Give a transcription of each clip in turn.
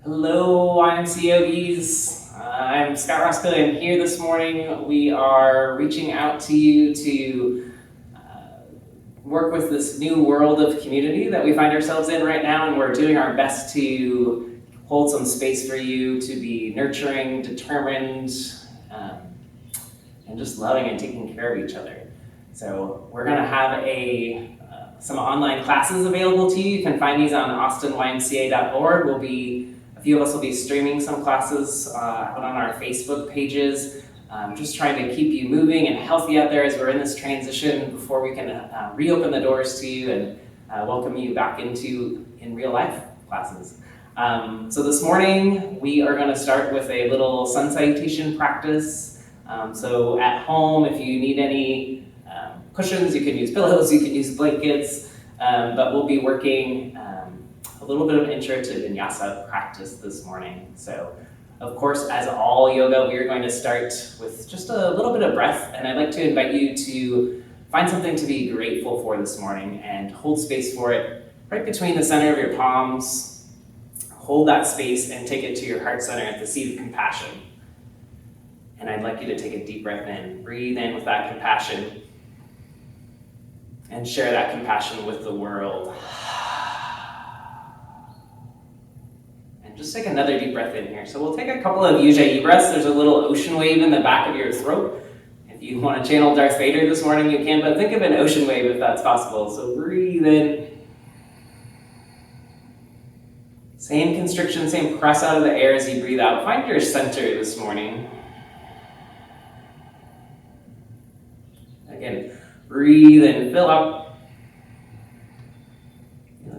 Hello, YMCA yogis. I'm Scott Roskilly. I'm here this morning. We are reaching out to you to work with this new world of community that we find ourselves in right now, and we're doing our best to hold some space for you to be nurturing, determined, and just loving and taking care of each other. So we're going to have some online classes available to you. You can find these on austinymca.org. A few of us will be streaming some classes out on our Facebook pages, just trying to keep you moving and healthy out there as we're in this transition before we can reopen the doors to you and welcome you back into in real life classes. So this morning we are going to start with a little sun salutation practice. So at home, if you need any cushions, you can use pillows, you can use blankets, but we'll be working a little bit of intro to vinyasa practice this morning. So, of course, as all yoga, we are going to start with just a little bit of breath, and I'd like to invite you to find something to be grateful for this morning and hold space for it right between the center of your palms. Hold that space and take it to your heart center at the seat of compassion. And I'd like you to take a deep breath in. Breathe in with that compassion and share that compassion with the world. Just take another deep breath in here. So we'll take a couple of Ujjayi breaths. There's a little ocean wave in the back of your throat. If you want to channel Darth Vader this morning, you can, but think of an ocean wave if that's possible. So breathe in. Same constriction, same press out of the air as you breathe out. Find your center this morning. Again, breathe in, fill up.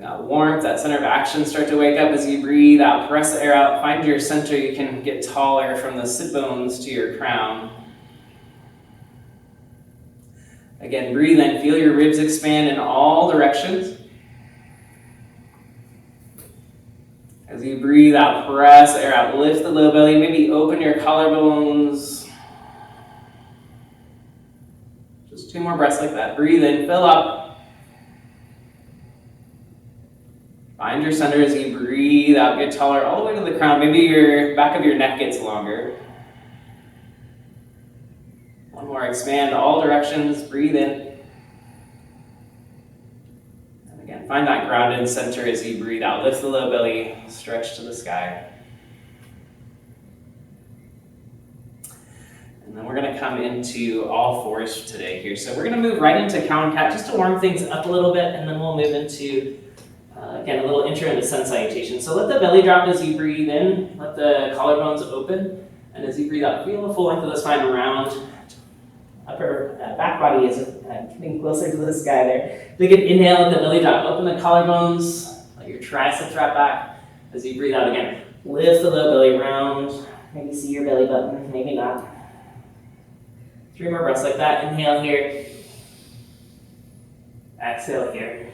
Got warmth, that center of action start to wake up as you breathe out, press the air out, find your center. You can get taller from the sit bones to your crown. Again, breathe in, feel your ribs expand in all directions. As you breathe out, press the air out, lift the low belly, maybe open your collarbones. Just 2 more breaths like that. Breathe in, fill up. Find your center as you breathe out, get taller all the way to the crown. Maybe your back of your neck gets longer. 1 more, expand all directions, breathe in. And again, find that grounded center as you breathe out. Lift the low belly, stretch to the sky. And then we're going to come into all fours today here. So we're going to move right into cow and cat just to warm things up a little bit, and then we'll move into again, a little intro into sun salutation. So let the belly drop as you breathe in. Let the collarbones open. And as you breathe out, feel the full length of the spine around. Upper back body is getting closer to the sky there. Take an inhale, let the belly drop. Open the collarbones. Let your triceps wrap back. As you breathe out again, lift the low belly round. Maybe see your belly button, maybe not. 3 more breaths like that. Inhale here. Exhale here.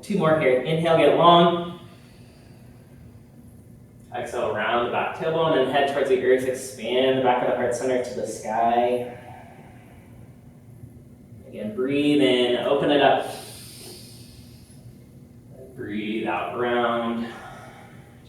2 more here. Inhale, get long. Exhale, round the back tailbone and head towards the earth. Expand the back of the heart center to the sky. Again, breathe in, open it up. Breathe out, round.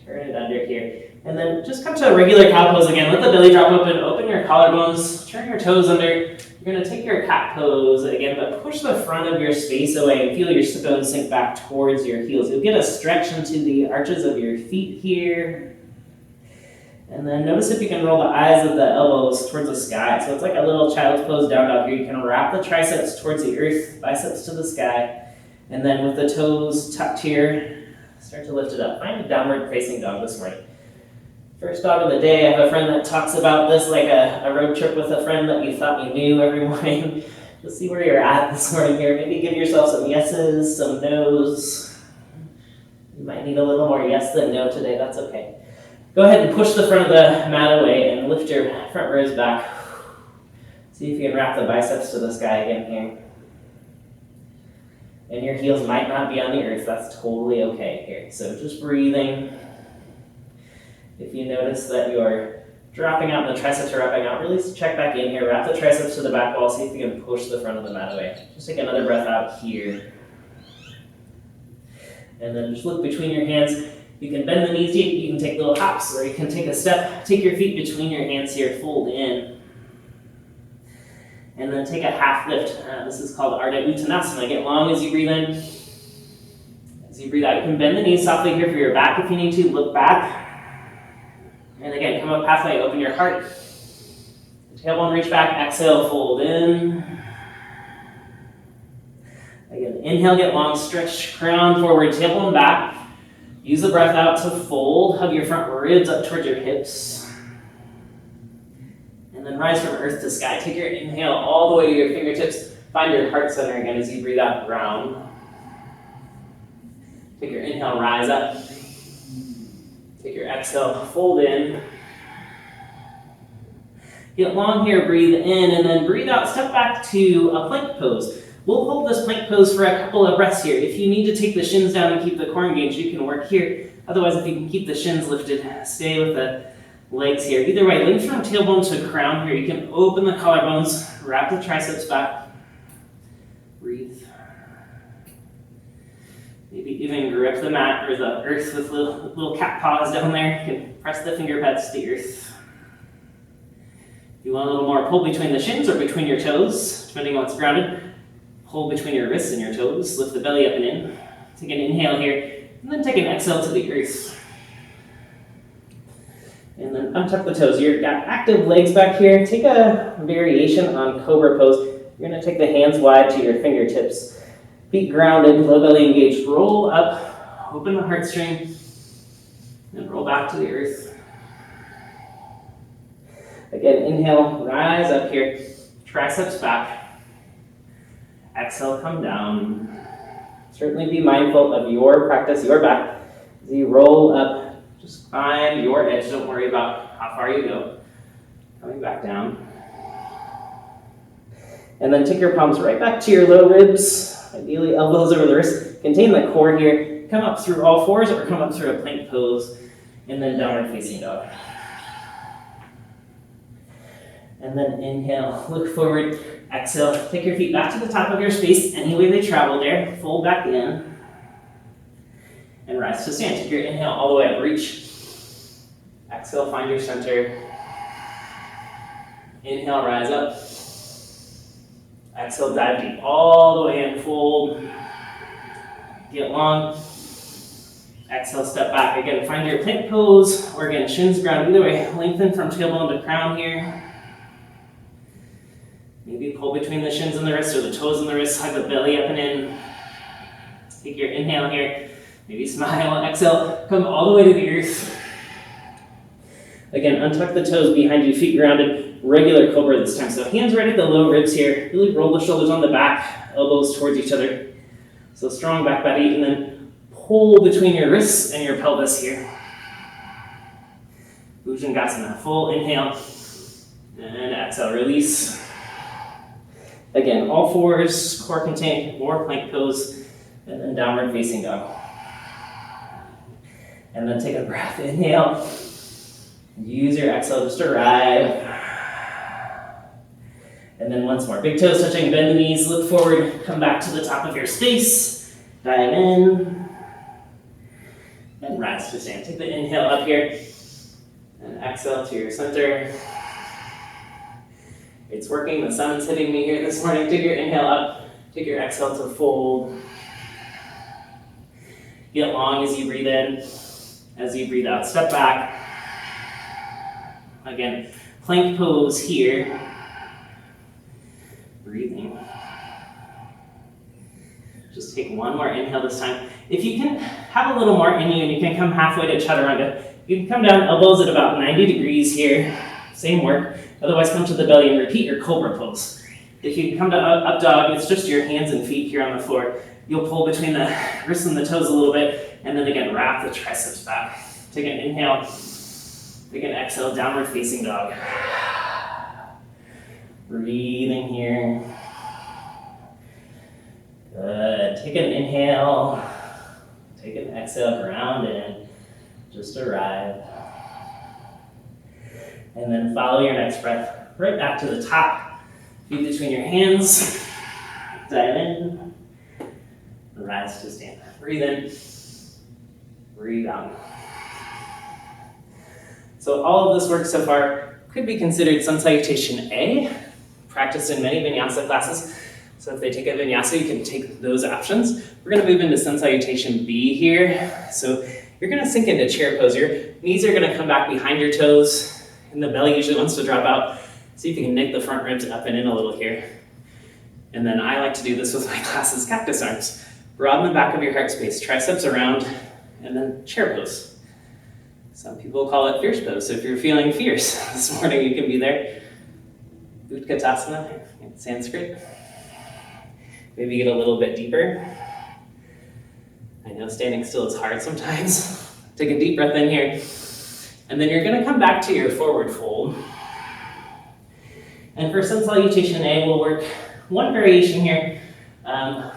Turn it under here. And then just come to a regular cow pose again. Let the belly drop open, open your collarbones, turn your toes under. You're going to take your cat pose again, but push the front of your space away and feel your sit bones sink back towards your heels. You'll get a stretch into the arches of your feet here. And then notice if you can roll the eyes of the elbows towards the sky. So it's like a little child's pose down dog here. You can wrap the triceps towards the earth, biceps to the sky. And then with the toes tucked here, start to lift it up. Find a downward facing dog this morning. First dog of the day. I have a friend that talks about this like a road trip with a friend that you thought you knew every morning. Let's see where you're at this morning here. Maybe give yourself some yeses, some nos. You might need a little more yes than no today. That's okay. Go ahead and push the front of the mat away and lift your front ribs back. See if you can wrap the biceps to the sky again here. And your heels might not be on the earth. That's totally okay here. So just breathing. If you notice that you're dropping out and the triceps are wrapping out, really check back in here. Wrap the triceps to the back wall. See if you can push the front of the mat away. Just take another breath out here. And then just look between your hands. You can bend the knees, you can take little hops, or you can take a step, take your feet between your hands here, fold in. And then take a half lift. This is called Ardha Uttanasana. Get long as you breathe in. As you breathe out, you can bend the knees softly here for your back if you need to. Look back. And again, come up halfway, open your heart. Tailbone, reach back, exhale, fold in. Again, inhale, get long, stretch, crown forward, tailbone back. Use the breath out to fold, hug your front ribs up towards your hips. And then rise from earth to sky. Take your inhale all the way to your fingertips. Find your heart center again as you breathe out, round. Take your inhale, rise up. Take your exhale, fold in. Get long here, breathe in, and then breathe out, step back to a plank pose. We'll hold this plank pose for a couple of breaths here. If you need to take the shins down and keep the core engaged, you can work here. Otherwise, if you can keep the shins lifted, stay with the legs here. Either way, length from tailbone to crown here. You can open the collarbones, wrap the triceps back. Breathe. Maybe even grip the mat or the earth with little cat paws down there. You can press the finger pads to the earth. If you want a little more, pull between the shins or between your toes, depending on what's grounded. Pull between your wrists and your toes. Lift the belly up and in. Take an inhale here, and then take an exhale to the earth. And then untuck the toes. You've got active legs back here. Take a variation on cobra pose. You're going to take the hands wide to your fingertips. Feet grounded, low belly engaged. Roll up, open the heartstring, and roll back to the earth. Again, inhale, rise up here. Triceps back. Exhale, come down. Certainly be mindful of your practice, your back. As you roll up, just find your edge. Don't worry about how far you go. Coming back down. And then take your palms right back to your low ribs. Ideally, elbows over the wrists. Contain the core here. Come up through all fours or come up through a plank pose. And then downward facing dog. And then inhale, look forward. Exhale, take your feet back to the top of your space, any way they travel there. Fold back in. And rise to stand. Take your inhale all the way up, reach. Exhale, find your center. Inhale, rise up. Exhale, dive deep all the way in, fold. Get long. Exhale, step back. Again, find your plank pose, or again, shins ground. Either way, lengthen from tailbone to crown here. Maybe pull between the shins and the wrists or the toes and the wrists, hug the belly up and in. Take your inhale here. Maybe smile, exhale, come all the way to the earth. Again, untuck the toes behind you, feet grounded, regular cobra this time. So hands right at the low ribs here. Really roll the shoulders on the back, elbows towards each other. So strong back body, and then pull between your wrists and your pelvis here. Bhujangasana, full inhale, and exhale, release. Again, all fours, core contained, or plank pose, and then downward facing dog. And then take a breath, inhale. Use your exhale just to arrive. And then once more, big toes touching, bend the knees, look forward, come back to the top of your space, dive in, and rise to stand. Take the inhale up here, and exhale to your center. It's working, the sun's hitting me here this morning. Take your inhale up, take your exhale to fold. Get long as you breathe in, as you breathe out. Step back. Again, plank pose here. Breathing. Just take one more inhale this time. If you can have a little more in you and you can come halfway to chaturanga, you can come down elbows at about 90 degrees here. Same work. Otherwise, come to the belly and repeat your cobra pose. If you come to up dog, it's just your hands and feet here on the floor. You'll pull between the wrists and the toes a little bit, and then again, wrap the triceps back. Take an inhale, take an exhale, downward facing dog. Breathing here. Good. Take an inhale, take an exhale, ground in, just arrive. And then follow your next breath right back to the top. Feet between your hands. Dive in. Rise to stand. Breathe in. Breathe out. So all of this work so far could be considered Sun Salutation A, practiced in many vinyasa classes. So if they take a vinyasa, you can take those options. We're gonna move into Sun Salutation B here. So you're gonna sink into chair pose. Your knees are gonna come back behind your toes, and the belly usually wants to drop out. See if you can nick the front ribs up and in a little here. And then I like to do this with my classes, cactus arms. Broaden the back of your heart space, triceps around, and then chair pose. Some people call it fierce pose, so if you're feeling fierce this morning, you can be there. Utkatasana in Sanskrit. Maybe get a little bit deeper. I know standing still is hard sometimes. Take a deep breath in here. And then you're gonna come back to your forward fold. And for Sun Salutation A, we'll work one variation here, a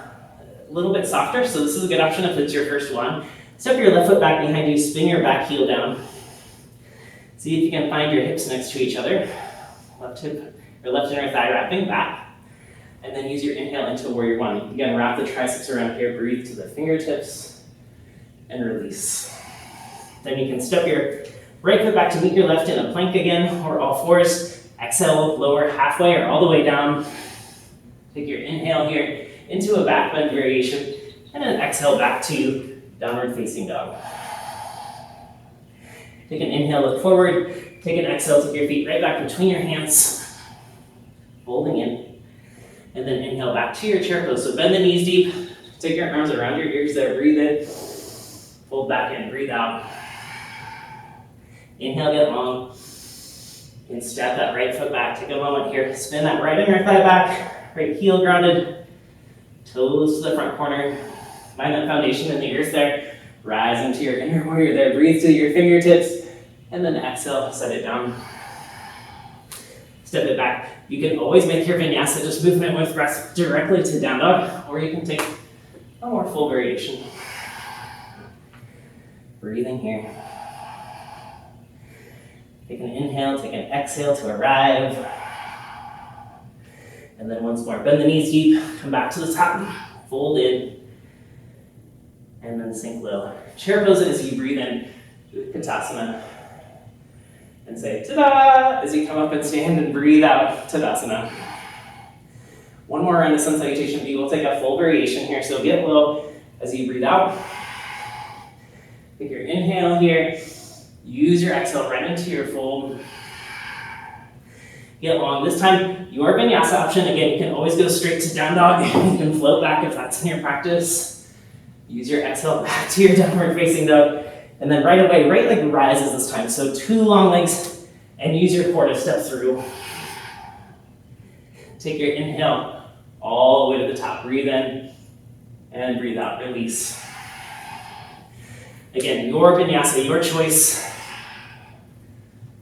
little bit softer, so this is a good option if it's your first one. Step your left foot back behind you, spin your back heel down. See if you can find your hips next to each other. Left hip, or left inner thigh wrapping back. And then use your inhale into warrior one. Again, wrap the triceps around here, breathe to the fingertips, and release. Then you can step your right foot back to meet your left in a plank again, or all fours. Exhale, lower halfway or all the way down. Take your inhale here into a back bend variation, and then exhale back to downward facing dog. Take an inhale, look forward. Take an exhale, take your feet right back between your hands, folding in. And then inhale back to your chair pose. So bend the knees deep. Take your arms around your ears there, breathe in. Fold back in, breathe out. Inhale, get long. And step that right foot back. Take a moment here. Spin that right inner thigh back. Right heel grounded. Toes to the front corner. Find that foundation in the earth there. Rise into your inner warrior there. Breathe to your fingertips. And then exhale, set it down. Step it back. You can always make your vinyasa just movement with breath directly to down dog, or you can take a more full variation. Breathing here. Take an inhale, take an exhale to arrive. And then once more, bend the knees deep, come back to the top, fold in. And then sink low. Chair pose it as you breathe in, Utkatasana. And say, ta-da, as you come up and stand and breathe out, Tadasana. One more round of Sun Salutation B. We'll take a full variation here, so get low as you breathe out. Take your inhale here. Use your exhale right into your fold. Get long. This time, your vinyasa option. Again, you can always go straight to down dog. You can float back if that's in your practice. Use your exhale back to your downward facing dog. And then right away, right leg rises this time. So 2 long legs, and use your core to step through. Take your inhale all the way to the top. Breathe in and breathe out. Release. Again, your vinyasa, your choice.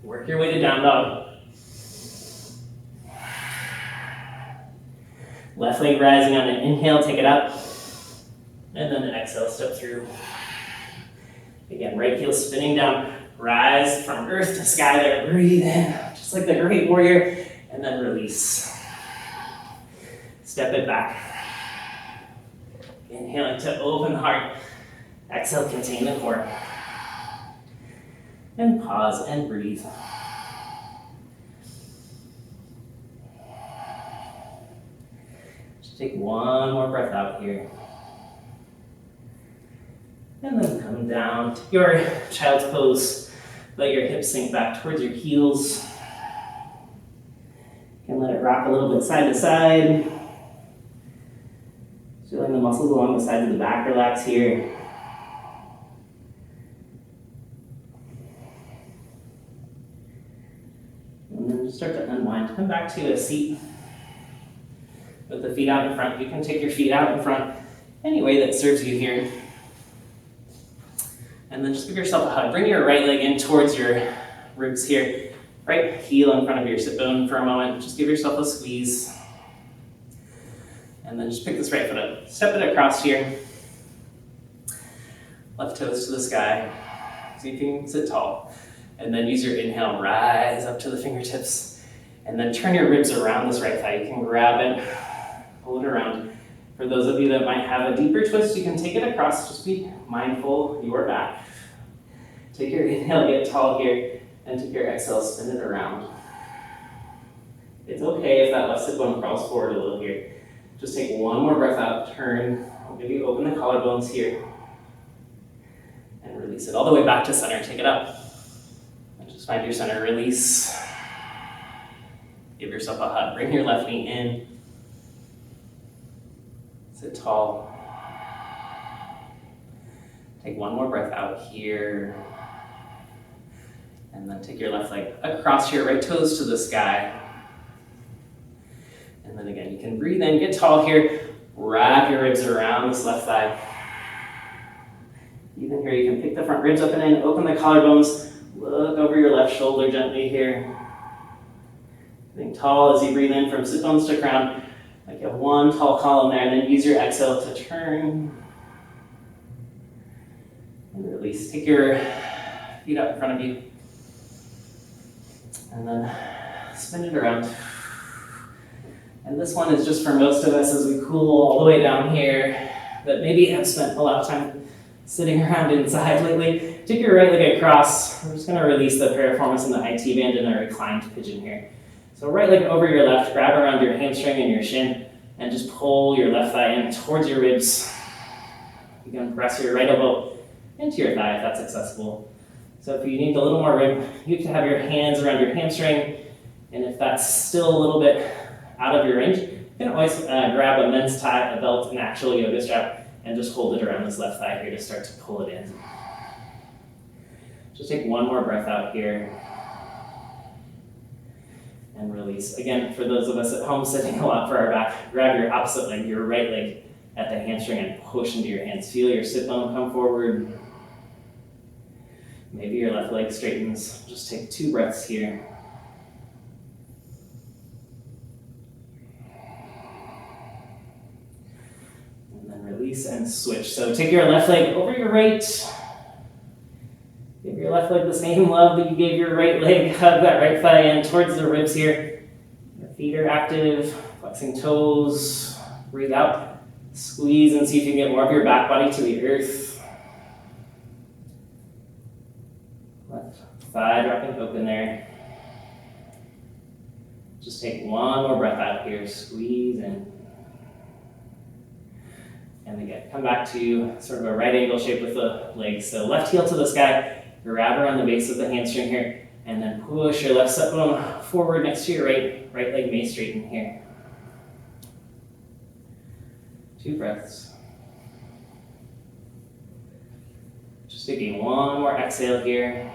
Work your way to down dog. Left leg rising on an inhale, take it up. And then an exhale, step through. Again, right heel spinning down. Rise from earth to sky there. Breathe in, just like the great warrior. And then release. Step it back. Inhaling to open heart. Exhale, contain the core. And pause and breathe. Just take one more breath out here. And then come down to your child's pose. Let your hips sink back towards your heels. You can let it rock a little bit side to side. Feeling the muscles along the sides of the back relax here. And then just start to unwind. Come back to a seat with the feet out in front. You can take your feet out in front any way that serves you here. And then just give yourself a hug. Bring your right leg in towards your ribs here. Right heel in front of your sit bone for a moment. Just give yourself a squeeze. And then just pick this right foot up. Step it across here. Left toes to the sky. See if you can sit tall. And then use your inhale, rise up to the fingertips. And then turn your ribs around this right thigh. You can grab it, pull it around. For those of you that might have a deeper twist, you can take it across. Just be mindful you are back. Take your inhale, get tall here, and take your exhale, spin it around. It's okay if that left sit bone crawls forward a little here. Just take one more breath out, turn, maybe open the collarbones here, and release it all the way back to center. Take it up, and just find your center, release. Give yourself a hug, bring your left knee in. Sit tall. Take one more breath out here. And then take your left leg across your right toes to the sky. And then again, you can breathe in, get tall here. Wrap your ribs around this left thigh. Even here, you can pick the front ribs up and in, open the collarbones, look over your left shoulder gently here. Getting tall as you breathe in from sit bones to crown. Like you have one tall column there, and then use your exhale to turn. And release. Take your feet up in front of you. And then spin it around. And this one is just for most of us as we cool all the way down here that maybe have spent a lot of time sitting around inside lately. Take your right leg across. We're just going to release the piriformis and the IT band in a reclined pigeon here. So right leg over your left, grab around your hamstring and your shin, and just pull your left thigh in towards your ribs. You can press your right elbow into your thigh if that's accessible. So if you need a little more rib, you can have your hands around your hamstring, and if that's still a little bit out of your range, you can always grab a men's tie, a belt, an actual yoga strap, and just hold it around this left thigh here to start to pull it in. Just take one more breath out here. And release. Again, for those of us at home sitting a lot for our back, grab your opposite leg, your right leg at the hamstring and push into your hands. Feel your sit bone come forward. Maybe your left leg straightens. Just take 2 breaths here. And then release and switch. So take your left leg over your right. Give your left leg the same love that you gave your right leg. Hug that right thigh in towards the ribs here. Your feet are active, flexing toes. Breathe out. Squeeze and see if you can get more of your back body to the earth. Left thigh dropping open there. Just take one more breath out here. Squeeze in. And again, come back to sort of a right angle shape with the legs. So left heel to the sky. Grab around the base of the hamstring here, and then push your left sit bone forward next to your right leg may straighten here. 2 breaths. Just taking one more exhale here.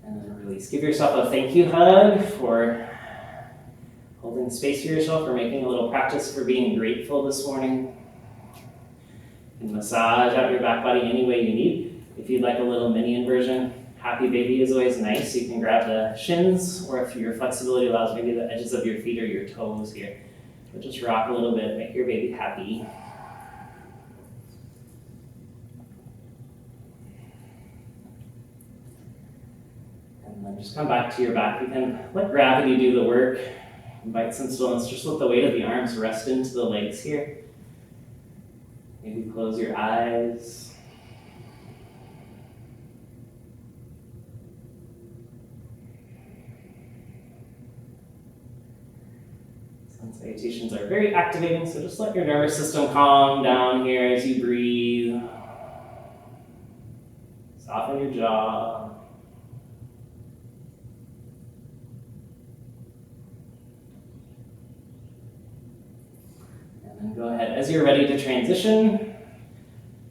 And then release. Give yourself a thank you hug for holding space for yourself, for making a little practice for being grateful this morning. And massage out your back body any way you need. If you'd like a little mini inversion, happy baby is always nice. You can grab the shins, or if your flexibility allows, maybe the edges of your feet or your toes here. But just rock a little bit, make your baby happy. And then just come back to your back. You can let gravity do the work. Invite some stillness. Just let the weight of the arms rest into the legs here. Maybe close your eyes. Sun salutations are very activating, so just let your nervous system calm down here as you breathe. Soften your jaw. And go ahead, as you're ready to transition,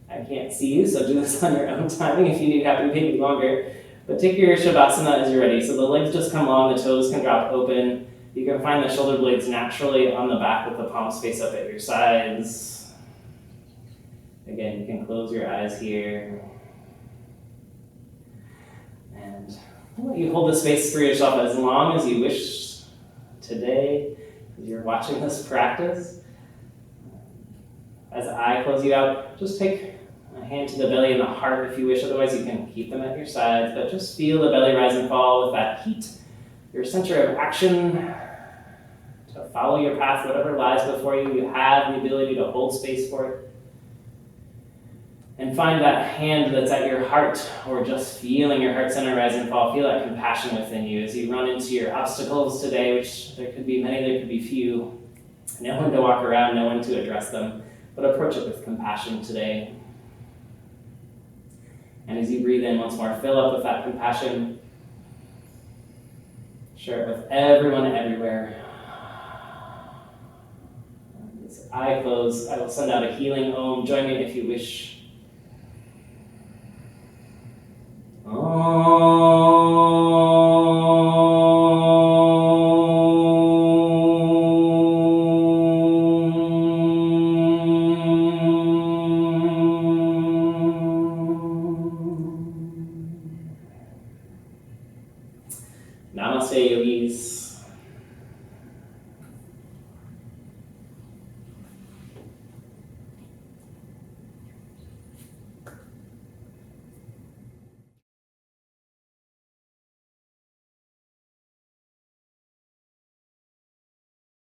I can't see you, so do this on your own timing if you need happy baby longer. But take your Savasana as you're ready. So the legs just come long, the toes can drop open. You can find the shoulder blades naturally on the back with the palms face up at your sides. Again, you can close your eyes here. And I'll let you hold the space for yourself as long as you wish today, as you're watching this practice. As I close you out, just take a hand to the belly and the heart if you wish. Otherwise, you can keep them at your sides. But just feel the belly rise and fall with that heat. Your center of action to follow your path, whatever lies before you. You have the ability to hold space for it. And find that hand that's at your heart, or just feeling your heart center rise and fall. Feel that compassion within you as you run into your obstacles today, which there could be many, there could be few. No one to walk around, no one to address them, but approach it with compassion today. And as you breathe in once more, fill up with that compassion. Share it with everyone everywhere. As I close, I will send out a healing Om. Join me if you wish. Om.